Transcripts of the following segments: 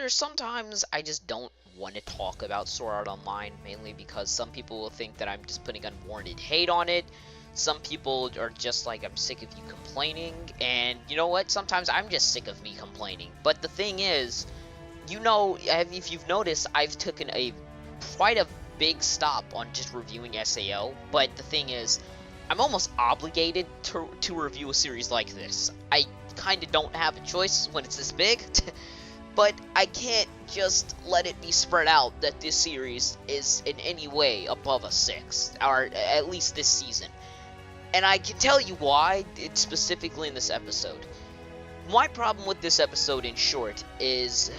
spoilers, sometimes I just don't want to talk about Sword Art Online, mainly because some people will think that I'm just putting unwarranted hate on it. Some people are just like, I'm sick of you complaining, and you know what? Sometimes I'm just sick of me complaining. But the thing is, if you've noticed, I've taken quite a big stop on just reviewing SAO, but the thing is, I'm almost obligated to review a series like this. I kind of don't have a choice when it's this big, but I can't just let it be spread out that this series is in any way above a 6, or at least this season. And I can tell you why, it's specifically in this episode. My problem with this episode, in short, is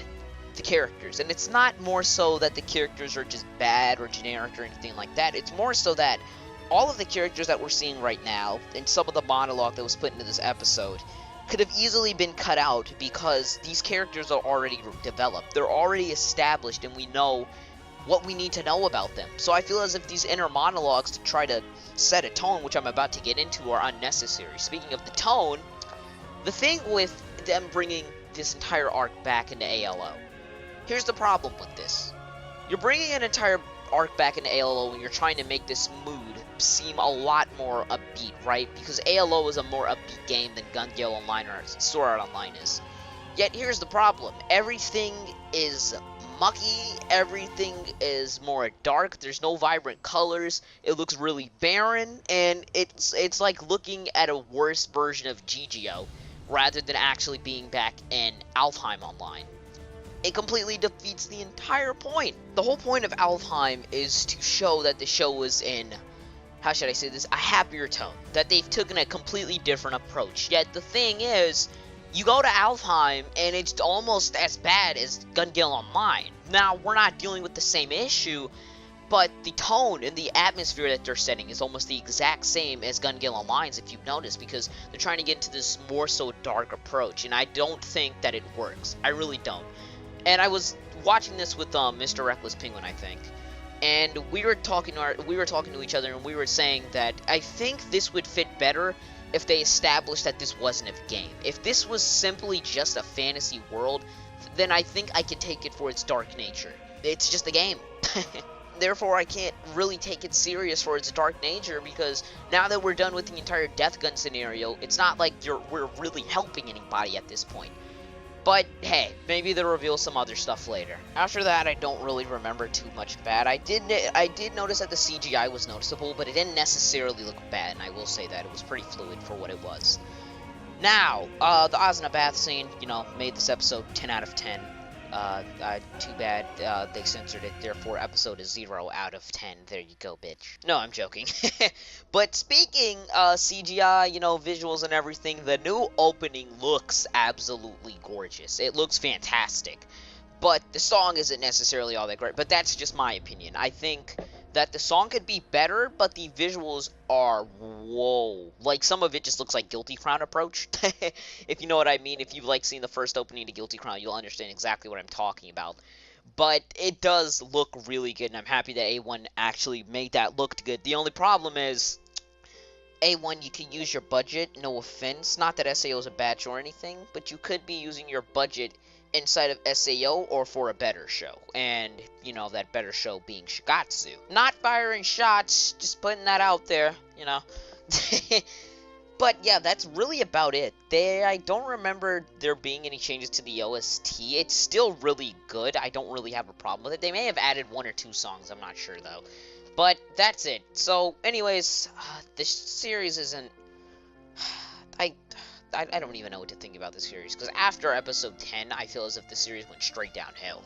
the characters. And it's not more so that the characters are just bad or generic or anything like that. It's more so that all of the characters that we're seeing right now, and some of the monologue that was put into this episode, could have easily been cut out because these characters are already developed. They're already established, and we know what we need to know about them. So I feel as if these inner monologues to try to set a tone, which I'm about to get into, are unnecessary. Speaking of the tone, the thing with them bringing this entire arc back into ALO, here's the problem with this. You're bringing an entire arc back into ALO and you're trying to make this mood seem a lot more upbeat, right? Because ALO is a more upbeat game than Gun Gale Online or Sword Art Online is. Yet here's the problem. Everything is mucky, everything is more dark, there's no vibrant colors, it looks really barren, and it's like looking at a worse version of GGO rather than actually being back in Alfheim Online. It completely defeats the entire point. The whole point of Alfheim is to show that the show was in, how should I say this, a happier tone, that they've taken a completely different approach. Yet the thing is, you go to Alfheim, and it's almost as bad as Gun Gale Online. Now, we're not dealing with the same issue, but the tone and the atmosphere that they're setting is almost the exact same as Gun Gale Online's, if you've noticed, because they're trying to get into this more so dark approach, and I don't think that it works. I really don't. And I was watching this with Mr. Reckless Penguin, I think, and we were talking to each other, and we were saying that I think this would fit better if they established that this wasn't a game. If this was simply just a fantasy world, then I think I could take it for its dark nature. It's just a game. Therefore, I can't really take it serious for its dark nature, because now that we're done with the entire Death Gun scenario, it's not like we're really helping anybody at this point. But hey, maybe they'll reveal some other stuff later. After that, I don't really remember too much bad. I did notice that the CGI was noticeable, but it didn't necessarily look bad, and I will say that it was pretty fluid for what it was. Now, the Asuna bath scene, made this episode 10 out of 10. Too bad they censored it, therefore episode is 0 out of 10. There you go, bitch. No, I'm joking. But speaking CGI, visuals and everything, the new opening looks absolutely gorgeous. It looks fantastic. But the song isn't necessarily all that great, but that's just my opinion. I think that the song could be better, but the visuals are, whoa. Like, some of it just looks like Guilty Crown approach, if you know what I mean. If you've, seen the first opening to Guilty Crown, you'll understand exactly what I'm talking about. But it does look really good, and I'm happy that A1 actually made that look good. The only problem is, A1, you can use your budget, no offense. Not that SAO is a bad show or anything, but you could be using your budget inside of SAO or for a better show, and that better show being Shigatsu. Not firing shots, just putting that out there, But yeah, that's really about it. I don't remember there being any changes to the OST. It's still really good. I don't really have a problem with it. They may have added 1 or 2 songs, I'm not sure though. But that's it. So anyways, this series isn't, I don't even know what to think about this series, because after episode 10, I feel as if the series went straight downhill,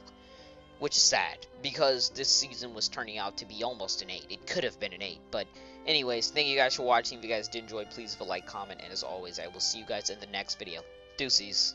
which is sad, because this season was turning out to be almost an 8. It could have been an 8, but anyways, thank you guys for watching. If you guys did enjoy, please leave a like, comment, and as always, I will see you guys in the next video. Deuces.